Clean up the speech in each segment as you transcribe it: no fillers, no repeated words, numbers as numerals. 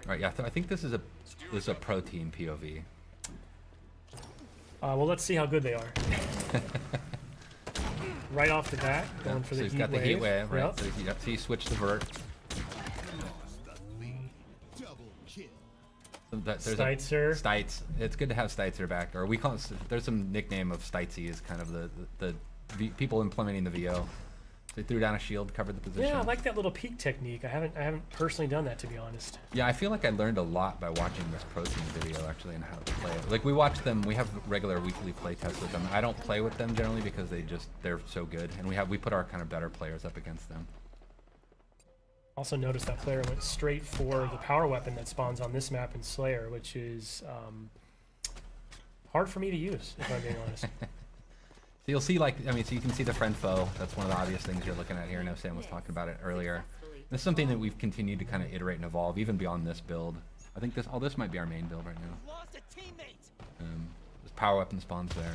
Right, yeah, I think this is a pro team POV. Well, let's see how good they are. Right off the bat, going for so the he's heat got the wave. heat wave, right? Yep. So he switched the vert. So there's Steitzer. Stites. It's good to have Steitzer back, or we call it, there's some nickname of Stitesy is kind of the people implementing the VO. So he threw down a shield, covered the position. Yeah, I like that little peek technique. I haven't personally done that, to be honest. Yeah, I feel like I learned a lot by watching this pro team video actually and how to play it. Like we watch them, we have regular weekly play tests with them. I don't play with them generally because they're so good, and we put our kind of better players up against them. Also noticed that player went straight for the power weapon that spawns on this map in Slayer, which is hard for me to use, if I'm being honest. So you'll see, like, I mean, so you can see the friend foe. That's one of the obvious things you're looking at here. I know Sam was talking about it earlier. This is something that we've continued to kind of iterate and evolve, even beyond this build. I think this might be our main build right now. This power weapon spawns there.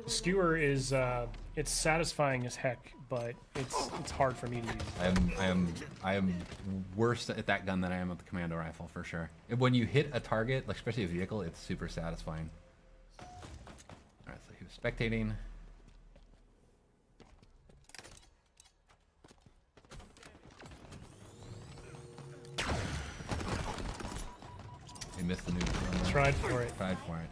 Skewer is it's satisfying as heck, but it's hard for me to use. I am worse at that gun than I am with the commando rifle for sure. When you hit a target, like especially a vehicle, it's super satisfying. All right, so he was spectating. He missed the nuke. Tried for it. Tried for it.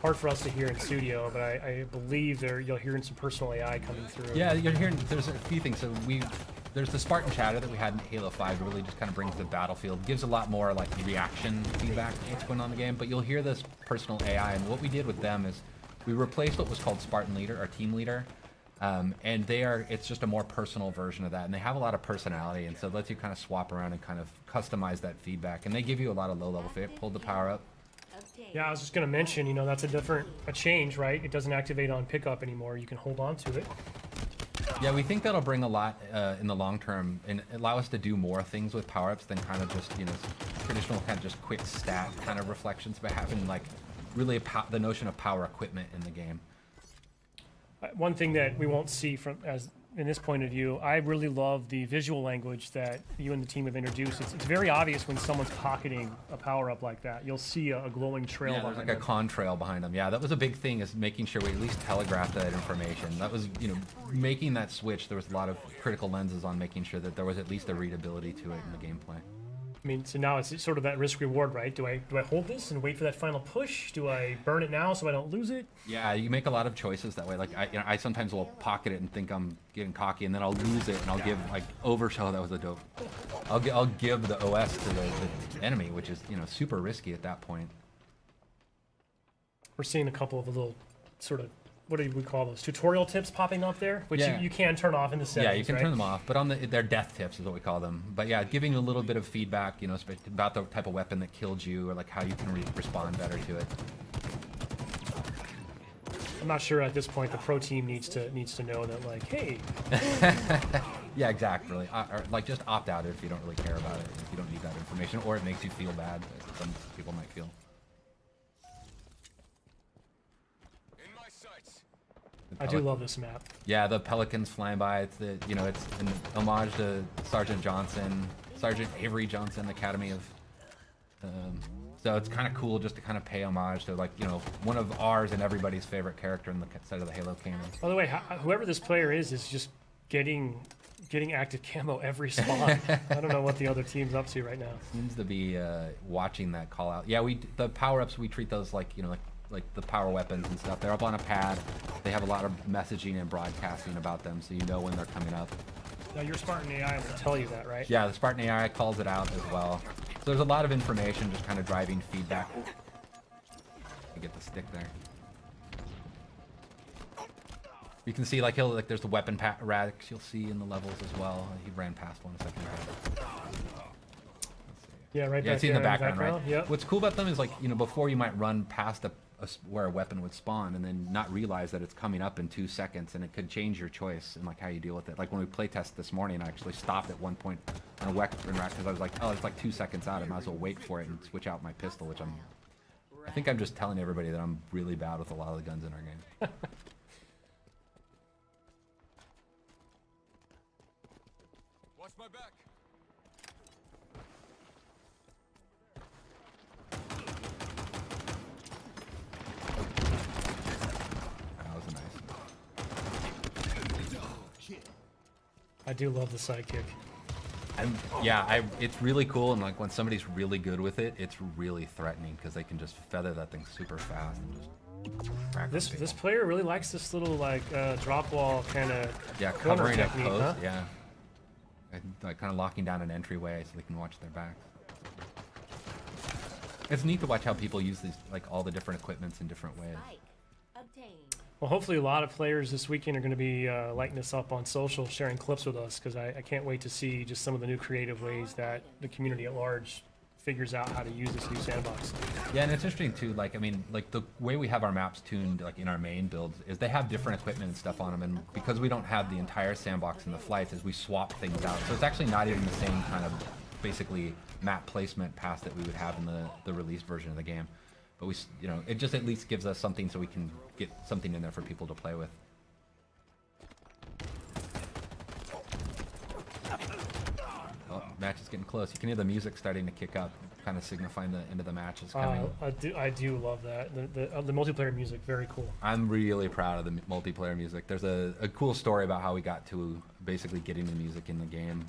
Hard for us to hear in studio, but I believe you'll hear some personal AI coming through. Yeah, you're hearing. There's a few things. So there's the Spartan chatter that we had in Halo 5. That really just kind of brings the battlefield, gives a lot more like reaction feedback to what's going on in the game. But you'll hear this personal AI, and what we did with them is we replaced what was called Spartan Leader, our team leader, and it's just a more personal version of that, and they have a lot of personality, and so it lets you kind of swap around and kind of customize that feedback, and they give you a lot of low-level fit. Pulled the power up. Yeah, I was just gonna mention, that's a change, right? It doesn't activate on pickup anymore. You can hold on to it. Yeah, we think that'll bring a lot in the long term and allow us to do more things with power-ups than kind of just, traditional kind of just quick stat kind of reflections, but having like really the notion of power equipment in the game. One thing that we won't see in this point of view, I really love the visual language that you and the team have introduced. It's very obvious when someone's pocketing a power-up like that. You'll see a glowing trail behind there's like them. a contrail behind them. Yeah, that was a big thing, is making sure we at least telegraphed that information. That was, making that switch, there was a lot of critical lenses on making sure that there was at least a readability to it in the gameplay. I mean, so now it's sort of that risk-reward, right? Do I hold this and wait for that final push? Do I burn it now so I don't lose it? Yeah, you make a lot of choices that way. Like I sometimes will pocket it and think I'm getting cocky, and then I'll lose it, and I'll give overshow. That was a dope. I'll give the OS to the enemy, which is super risky at that point. We're seeing a couple of little sort of, what do we call those, tutorial tips popping up there, which Yeah. you can turn off in the settings. Yeah, you can right? turn them off, but they're death tips is what we call them. But yeah, giving a little bit of feedback, about the type of weapon that killed you, or like how you can respond better to it. I'm not sure at this point the pro team needs to know that, like, hey. Yeah, exactly. Or like just opt out if you don't really care about it, if you don't need that information, or it makes you feel bad, as some people might feel. I do love this map. Yeah, the pelicans flying by. It's it's an homage to Sergeant Avery Johnson, Academy of. So it's kind of cool just to kind of pay homage to one of ours and everybody's favorite character in the side of the Halo canon. By the way, whoever this player is just getting active camo every spawn. I don't know what the other team's up to right now. Seems to be watching that call out. Yeah, the power ups, we treat those like the power weapons and stuff. They're up on a pad. They have a lot of messaging and broadcasting about them, so you know when they're coming up. Now your Spartan AI will tell you that, right? Yeah, the Spartan AI calls it out as well. So there's a lot of information just kind of driving feedback. You get the stick there. You can see there's the weapon racks you'll see in the levels as well. He ran past one a second ago. Yeah, right. Yeah, back it's in the there background, right? Yep. What's cool about them is before you might run past where a weapon would spawn and then not realize that it's coming up in 2 seconds, and it could change your choice and how you deal with it. Like when we playtest this morning, I actually stopped at one point on a weapon rack because I was like, oh, it's 2 seconds out. I might as well wait for it and switch out my pistol, which I think I'm just telling everybody that I'm really bad with a lot of the guns in our game. my back. That was nice. I do love the sidekick. It's really cool, and like when somebody's really good with it, it's really threatening because they can just feather that thing super fast and just crack This people. this player really likes this little like drop wall kind of Covering a technique, post, huh? yeah. And, like kind of locking down an entryway so they can watch their backs. It's neat to watch how people use these, like all the different equipments in different ways. Well, hopefully a lot of players this weekend are going to be lighting this up on social, sharing clips with us, because I can't wait to see just some of the new creative ways that the community at large figures out how to use this new sandbox. Yeah, and it's interesting too, like, I mean, like the way we have our maps tuned, like in our main builds, is they have different equipment and stuff on them, and because we don't have the entire sandbox in the flights, is we swap things out. So it's actually not even the same kind of, basically, map placement path that we would have in the released version of the game. But we, you know, it just at least gives us something so we can get something in there for people to play with. Oh, match is getting close. You can hear the music starting to kick up, kind of signifying the end of the match is coming. I do love that. The multiplayer music, very cool. I'm really proud of the multiplayer music. There's a cool story about how we got to basically getting the music in the game.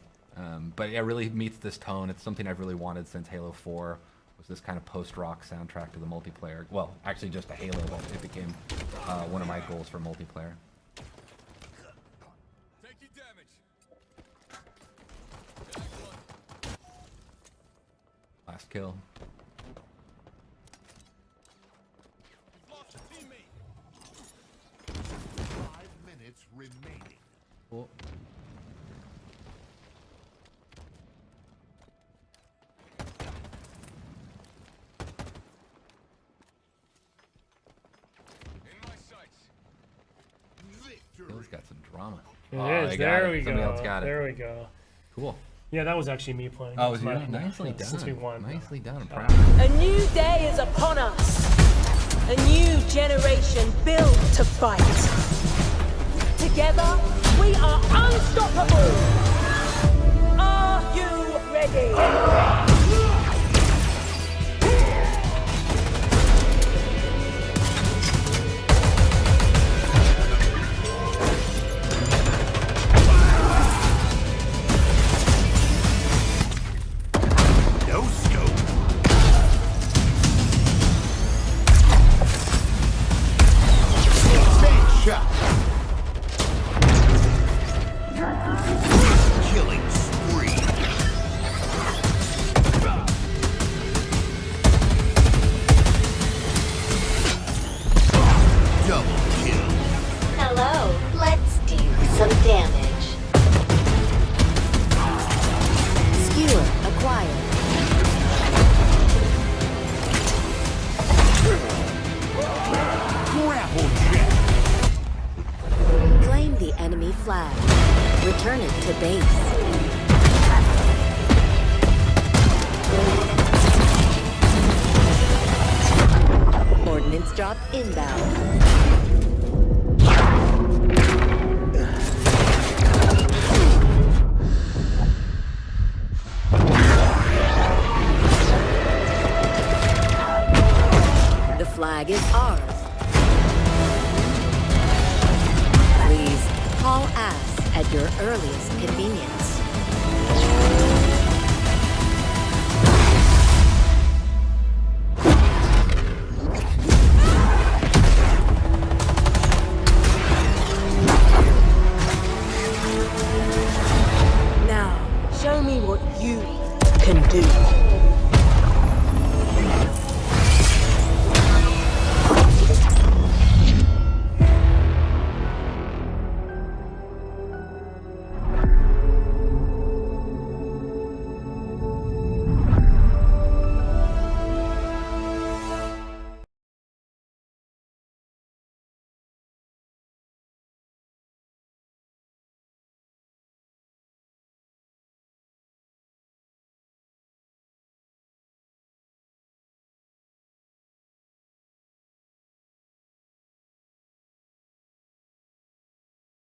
But it really meets this tone. It's something I've really wanted since Halo 4. Was this kind of post-rock soundtrack to the multiplayer. Well, actually just a Halo, but it became one of my goals for multiplayer. Taking damage. Last kill. You've lost a teammate. 5 minutes remaining. Cool. In my sights. Victory. Halo's got some drama. It Oh, is. they got There it. we Somebody go. else got it. There we go. Cool. Yeah, that was actually me playing. Oh, was you? My- Nicely done. Since we won. Nicely done. I'm proud. A new day is upon us. A new generation built to fight. Together, we are unstoppable. Are you ready? No scope. Big shot. Killing spree. Double kill. Hello, let's do some damage. Skewer acquired. Grapple jack. Claim the enemy flag. Return it to base. Ordnance drop inbound. The flag is ours. Please call ass at your earliest convenience.